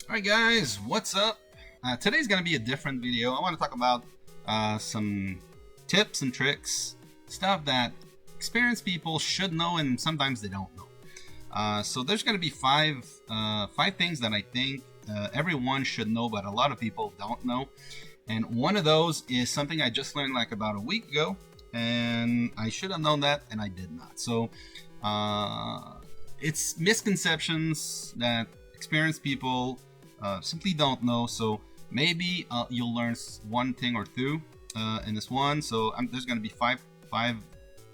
Alright guys, what's up? Today's gonna be a different video. I want to talk about some tips and tricks, stuff that experienced people should know and sometimes they don't know. So there's gonna be five things that I think everyone should know but a lot of people don't know. And one of those is something I just learned like about a week ago, and I should have known that and I did not. So it's misconceptions that experienced people simply don't know. So maybe you'll learn one thing or two in this one. So there's going to be five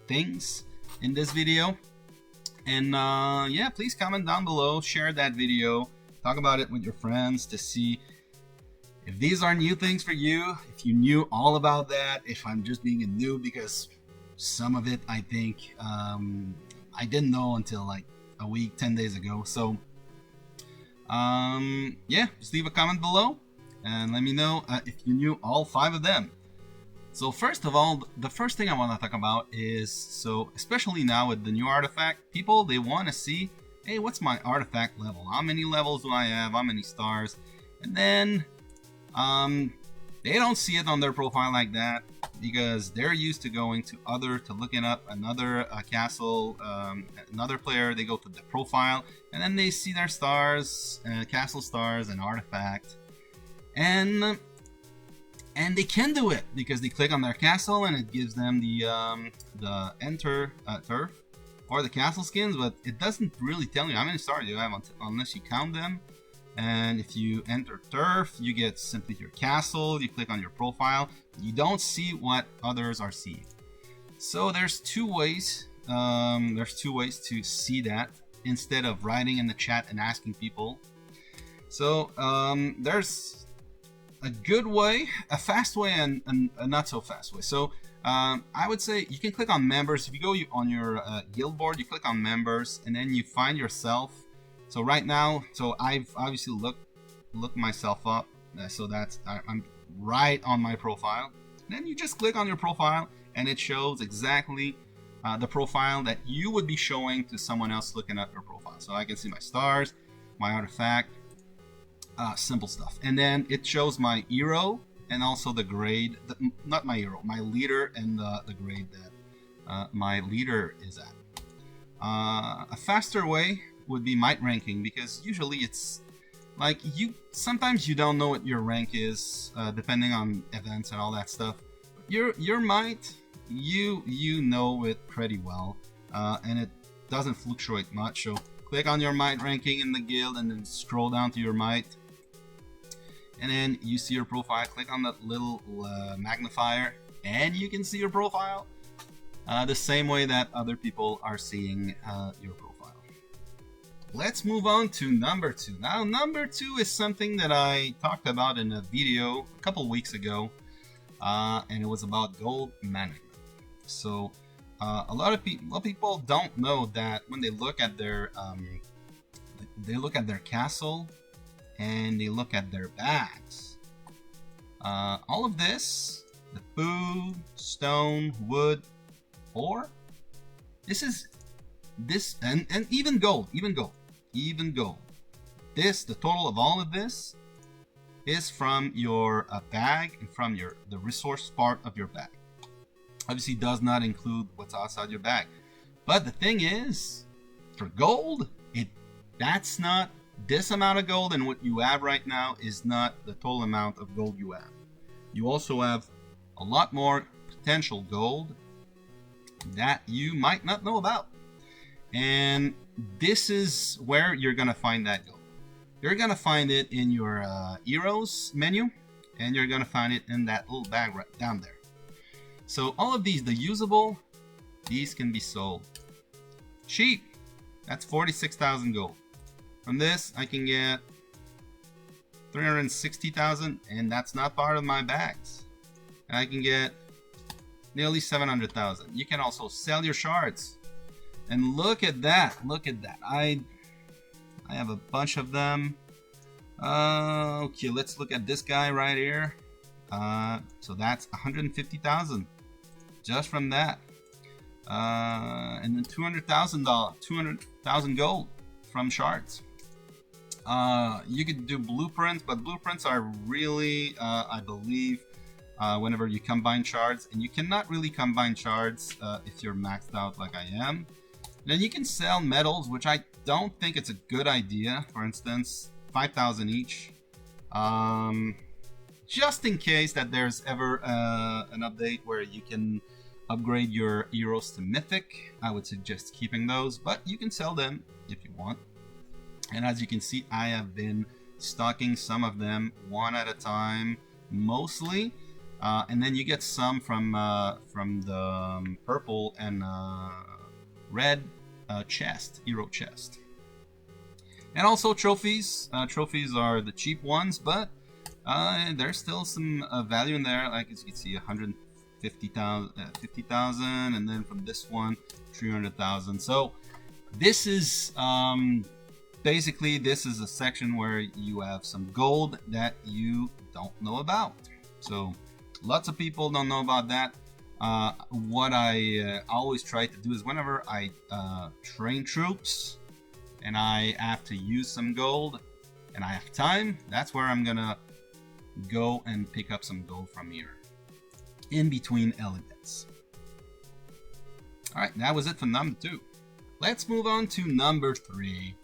things in this video, and yeah, please comment down below, share that video, talk about it with your friends to see if these are new things for you, if you knew all about that, if I'm just being a noob, because some of it I think I didn't know until like a week, 10 days ago. So yeah, just leave a comment below and let me know if you knew all five of them. So first of all, the first thing I want to talk about is, so especially now with the new artifact, people, they want to see, hey, what's my artifact level? How many levels do I have? How many stars? And then they don't see it on their profile like that because they're used to going to looking up another castle, another player. They go to the profile and then they see their stars, castle stars and artifact, and they can do it because they click on their castle and it gives them the enter turf or the castle skins, but it doesn't really tell you how many stars you have unless you count them. And if you enter turf, you get simply your castle. You click on your profile, you don't see what others are seeing. So there's two ways. To see that instead of writing in the chat and asking people. So there's a good way, a fast way, and a not so fast way. So I would say you can click on members. If you go on your guild board, you click on members, and then you find yourself. So right now, so I've obviously looked myself up, so that's I'm right on my profile. Then you just click on your profile and it shows exactly the profile that you would be showing to someone else looking at your profile. So I can see my stars, my artifact, simple stuff. And then it shows my hero and also the grade, not my hero, my leader, and the grade that my leader is at. A faster way would be might ranking, because usually it's like sometimes you don't know what your rank is depending on events and all that stuff. Your might, you know it pretty well, and it doesn't fluctuate much. So click on your might ranking in the guild and then scroll down to your might, and then you see your profile. Click on that little magnifier and you can see your profile the same way that other people are seeing your profile. Let's move on to number two. Now, number two is something that I talked about in a video a couple weeks ago, and it was about gold management. So, a lot of people don't know that when they look at their castle and they look at their bags. All of this, the food, stone, wood, ore, and even gold. The total of all of this is from your bag and from the resource part of your bag. Obviously does not include what's outside your bag. But the thing is, for gold, that's not this amount of gold, and what you have right now is not the total amount of gold you have. You also have a lot more potential gold that you might not know about. And this is where you're gonna find that gold. You're gonna find it in your heroes menu, and you're gonna find it in that little bag right down there. So all of these, the usable, these can be sold cheap. That's 46,000 gold. From this, I can get 360,000, and that's not part of my bags. And I can get nearly 700,000. You can also sell your shards. And look at that, I have a bunch of them. Okay, let's look at this guy right here. So that's 150,000 just from that. And then $200,000 gold from shards. You could do blueprints, but blueprints are really, I believe, whenever you combine shards, and you cannot really combine shards if you're maxed out like I am. Then you can sell metals, which I don't think it's a good idea. For instance, 5,000 each. Just in case that there's ever an update where you can upgrade your heroes to mythic, I would suggest keeping those, but you can sell them if you want. And as you can see, I have been stocking some of them one at a time, mostly, and then you get some from the purple and red chest, hero chest. And also trophies. Trophies are the cheap ones, but there's still some value in there. Like as you can see, 150,000, 50,000, and then from this one, 300,000. So this is basically, this is a section where you have some gold that you don't know about. So lots of people don't know about that. What I always try to do is whenever I train troops and I have to use some gold and I have time, that's where I'm gonna go and pick up some gold from here in between elements. All right, that was it for number 2. Let's move on to number 3.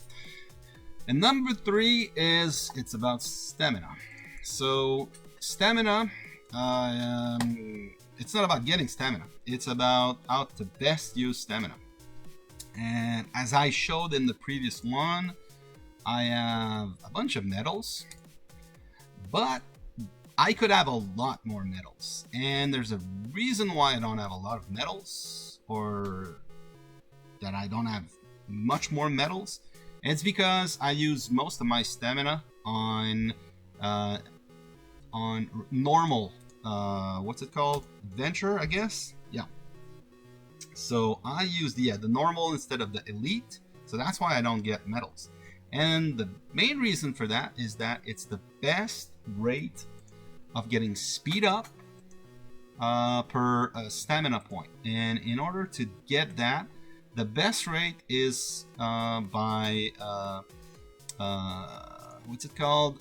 And number 3 is, it's about stamina. So stamina, it's not about getting stamina. It's about how to best use stamina. And as I showed in the previous one, I have a bunch of medals, but I could have a lot more medals. And there's a reason why I don't have a lot of medals, or that I don't have much more medals. It's because I use most of my stamina on normal, what's it called? Adventure, I guess? Yeah. So I use the normal instead of the elite. So that's why I don't get medals. And the main reason for that is that it's the best rate of getting speed up per stamina point. And in order to get that, the best rate is by what's it called?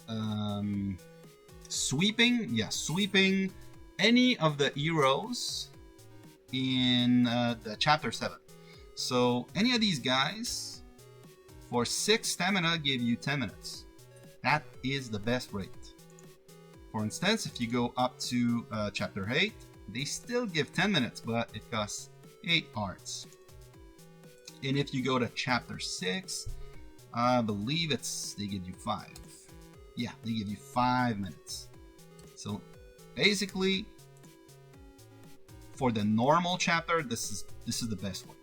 Sweeping. Yeah, sweeping any of the heroes in the chapter 7. So any of these guys for 6 stamina give you 10 minutes. That is the best rate. For instance, if you go up to chapter 8, they still give 10 minutes, but it costs 8 hearts. And if you go to chapter 6, I believe they give you 5. Yeah, they give you 5 minutes. So basically, for the normal chapter, this is the best one.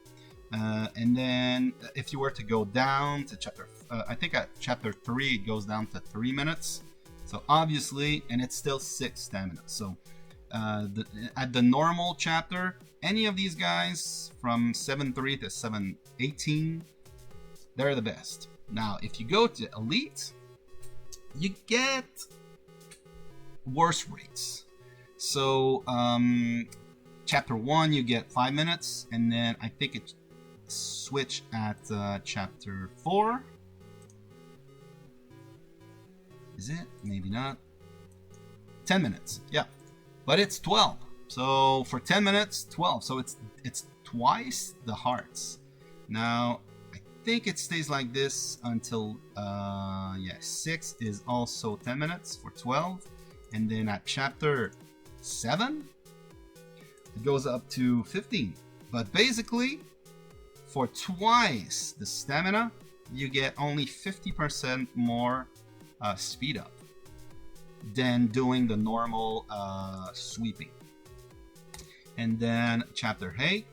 And then if you were to go down to chapter, I think at chapter 3 it goes down to 3 minutes. So obviously, and it's still 6 stamina. So at the normal chapter, any of these guys from 7.3 to 7.18, they're the best. Now, if you go to elite, you get worse rates. So chapter 1 you get 5 minutes, and then I think it switch at chapter 4. Is it? Maybe not. 10 minutes. Yeah, but it's 12. So for 10 minutes, 12. So it's twice the hearts. Now I think it stays like this until 6 is also 10 minutes for 12, and then at chapter 7 it goes up to 15. But basically, for twice the stamina, you get only 50% more speed up than doing the normal sweeping. And then chapter 8,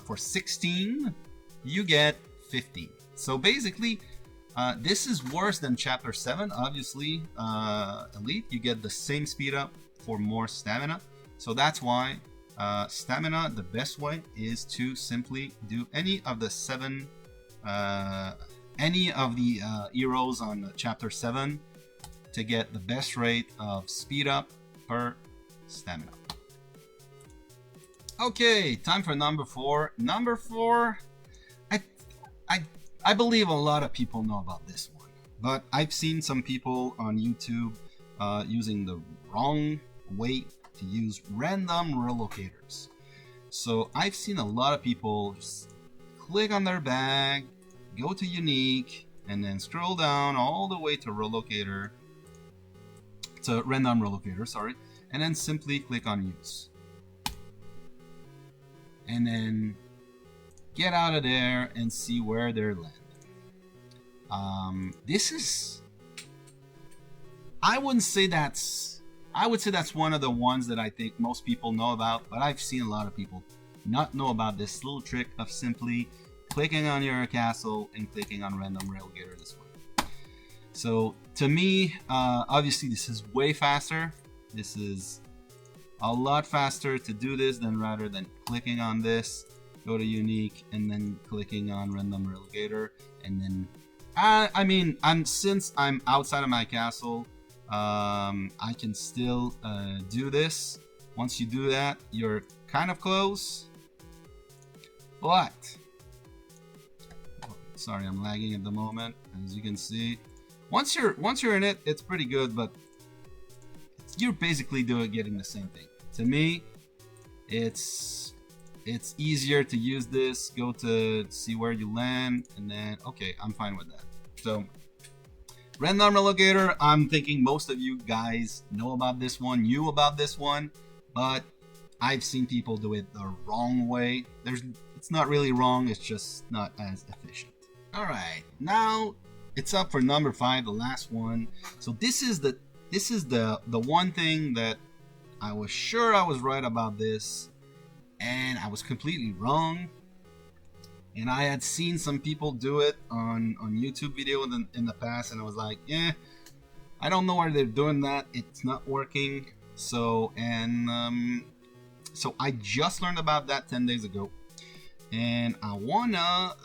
for 16, you get 15. So basically, this is worse than chapter 7. Obviously, elite, you get the same speed up for more stamina. So that's why stamina, the best way is to simply do any of the 7, any of the heroes on chapter 7 to get the best rate of speed up per stamina. Okay, time for number 4. Number 4, I believe a lot of people know about this one. But I've seen some people on YouTube using the wrong way to use random relocators. So I've seen a lot of people just click on their bag, go to unique, and then scroll down all the way to relocator, to random relocator, sorry, and then simply click on use. And then get out of there and see where they're landing. This is, I would say that's one of the ones that I think most people know about, but I've seen a lot of people not know about this little trick of simply clicking on your castle and clicking on random relocator this way. So to me, obviously this is way faster. This is a lot faster to do this than rather than clicking on this, go to unique, and then clicking on random relocator, and then I mean, since I'm outside of my castle, I can still do this. Once you do that, you're kind of close, but sorry, I'm lagging at the moment, as you can see. Once you're in it, it's pretty good, but you're basically getting the same thing. To me, it's easier to use this. Go to see where you land, and then okay, I'm fine with that. So random relocator, I'm thinking most of you guys know about this one, knew about this one, but I've seen people do it the wrong way. It's not really wrong, it's just not as efficient. All right, now it's up for number 5, the last one. So this is the one thing that I was sure I was right about this, and I was completely wrong. And I had seen some people do it on YouTube video in the past, and I was like, yeah, I don't know why they're doing that. It's not working. So so I just learned about that 10 days ago, and I wanna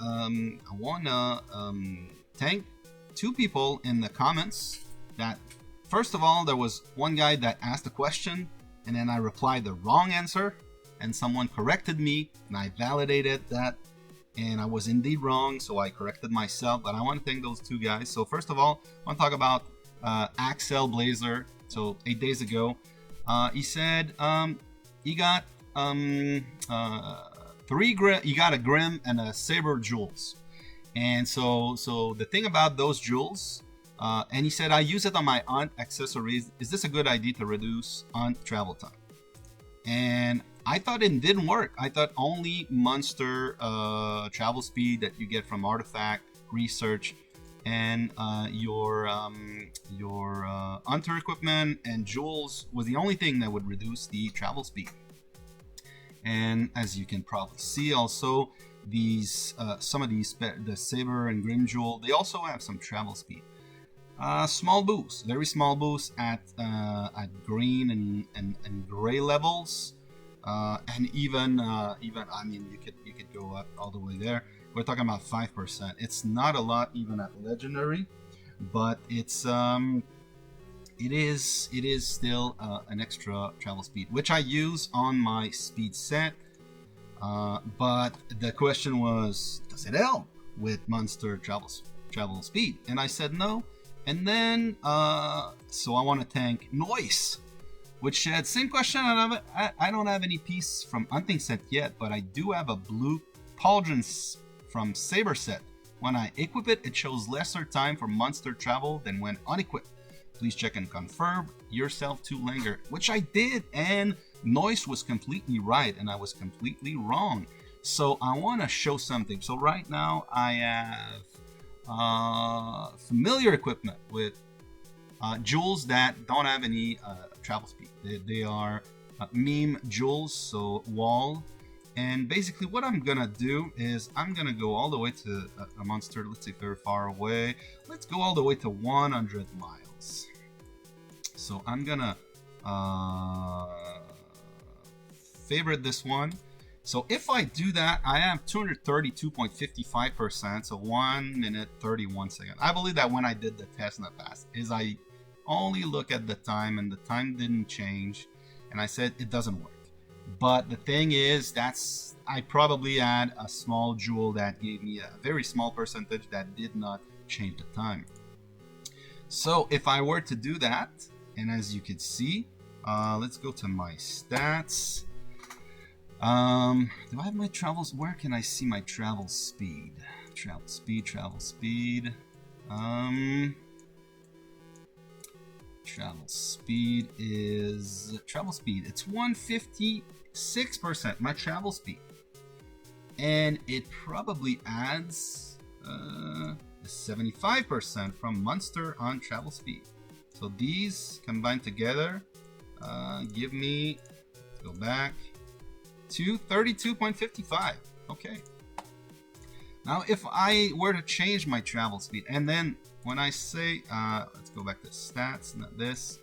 thank 2 people in the comments. That first of all, there was one guy that asked a question, and then I replied the wrong answer, and someone corrected me, and I validated that, and I was indeed wrong, so I corrected myself. But I want to thank those 2 guys. So first of all, I want to talk about Axel Blazer. So 8 days ago, he said he got 3 he got a Grim and a Saber jewels. And so the thing about those jewels, and he said, I use it on my Hunt accessories. Is this a good idea to reduce Hunt travel time? And I thought it didn't work. I thought only monster travel speed that you get from artifact, research, and your hunter equipment and jewels was the only thing that would reduce the travel speed. And as you can probably see, also these some of these, the Saber and Grim jewel, they also have some travel speed. Small boost, very small boost at green and gray levels. And even I mean, you could go up all the way there. We're talking about 5%. It's not a lot even at legendary, but it is still an extra travel speed, which I use on my speed set. But the question was, does it help with monster travel speed? And I said no. And then so I want to thank Noise, which said, same question. I don't have any piece from hunting set yet, but I do have a blue pauldron from Saber set. When I equip it, it shows lesser time for monster travel than when unequipped. Please check and confirm yourself to Langer, which I did, and Noise was completely right, and I was completely wrong. So I want to show something. So right now I have familiar equipment with jewels that don't have any travel speed. They are meme jewels, so wall. And basically what I'm gonna do is I'm gonna go all the way to a monster, let's say very far away. Let's go all the way to 100 miles. So I'm gonna favorite this one. So if I do that, I have 232.55%, so 1 minute 31 seconds. I believe that when I did the test in the past, is I only look at the time, and the time didn't change, and I said it doesn't work. But the thing is, I probably had a small jewel that gave me a very small percentage that did not change the time. So if I were to do that, and as you can see, let's go to my stats. Do I have my travels? Where can I see my travel speed? Travel speed. Travel speed. It's 156%. My travel speed, and it probably adds 75% from Monster on travel speed. So these combined together give me, let's go back to 32.55. Okay. Now if I were to change my travel speed, and then when I say, let's go back to stats, not this.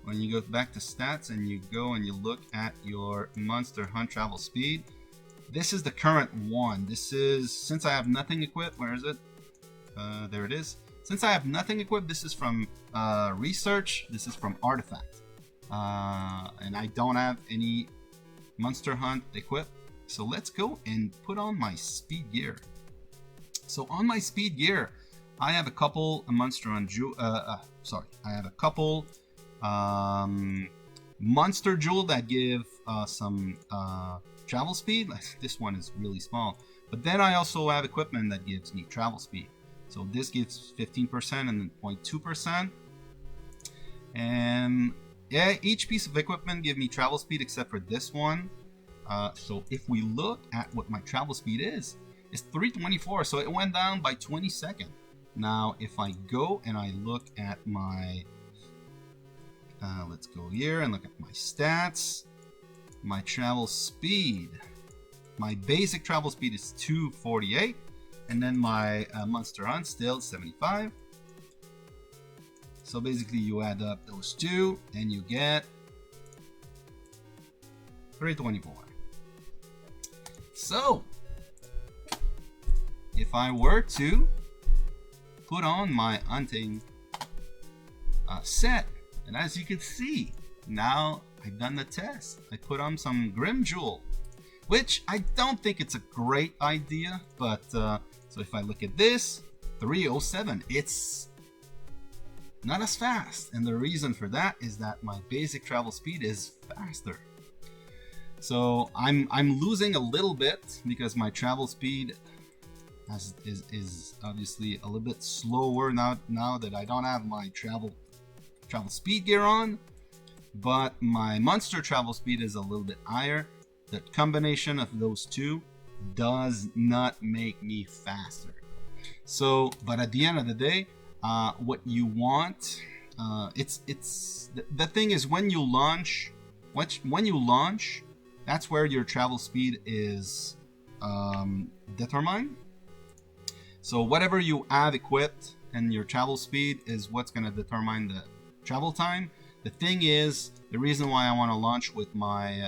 When you go back to stats and you go and you look at your Monster Hunt travel speed, this is the current one. This is, since I have nothing equipped, where is it? There it is. Since I have nothing equipped, this is from research, this is from artifact. And I don't have any Monster Hunt equipped. So let's go and put on my speed gear. So on my speed gear, I have a couple Monster Hunt I have a couple Monster Jewel that give some travel speed. This one is really small. But then I also have equipment that gives me travel speed. So this gives 15% and then 0.2%. And yeah, each piece of equipment give me travel speed except for this one. So if we look at what my travel speed is, it's 324. So it went down by 20 seconds. Now, if I go and I look at my, let's go here and look at my stats, my travel speed, my basic travel speed is 248, and then my Monster Hunt still 75. So basically you add up those two and you get 324. So if I were to put on my hunting set, and as you can see, now I've done the test. I put on some Grim Jewel, which I don't think it's a great idea, but so if I look at this, 307, it's not as fast, and the reason for that is that my basic travel speed is faster. So I'm losing a little bit because my travel speed is obviously a little bit slower now that I don't have my travel speed gear on, but my monster travel speed is a little bit higher. The combination of those two does not make me faster. So, but at the end of the day, what you want, the thing is when you launch, that's where your travel speed is determined. So whatever you have equipped and your travel speed is what's going to determine the travel time. The thing is, the reason why I want to launch with my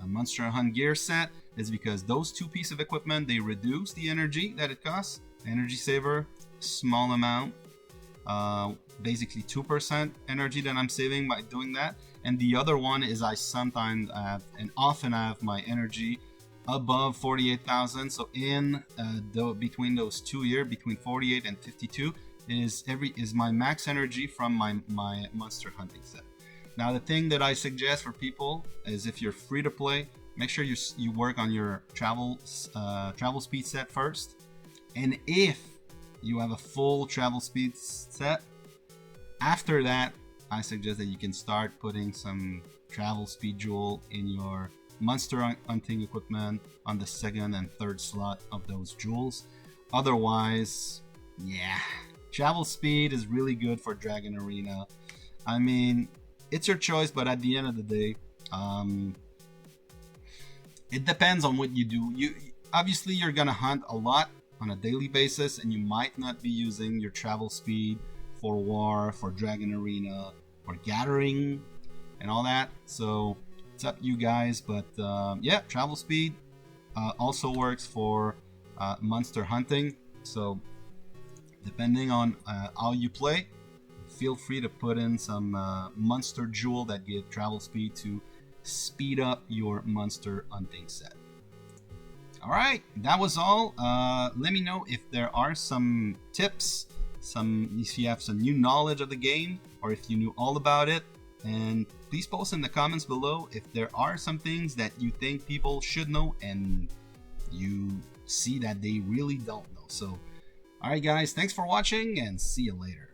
Monster Hunt gear set is because those two pieces of equipment, they reduce the energy that it costs. Energy saver, small amount, basically 2% energy that I'm saving by doing that. And the other one is I sometimes have and often have my energy above 48,000. So in between those two here, between 48 and 52 is my max energy from my monster hunting set. Now the thing that I suggest for people is if you're free to play, make sure you work on your travel speed set first. And if you have a full travel speed set, after that I suggest that you can start putting some travel speed jewel in your monster hunting equipment on the second and third slot of those jewels. Otherwise, yeah, travel speed is really good for Dragon Arena. I mean, it's your choice, but at the end of the day, it depends on what you do. Obviously you're gonna hunt a lot on a daily basis, and you might not be using your travel speed for war, for Dragon Arena, for gathering, and all that. So it's up to you guys, but yeah, travel speed also works for monster hunting. So depending on how you play, feel free to put in some monster jewel that give travel speed to speed up your monster hunting set. All right, that was all. Let me know if there are some tips if you have some new knowledge of the game, or if you knew all about it. And please post in the comments below if there are some things that you think people should know and you see that they really don't know. So, alright guys, thanks for watching and see you later.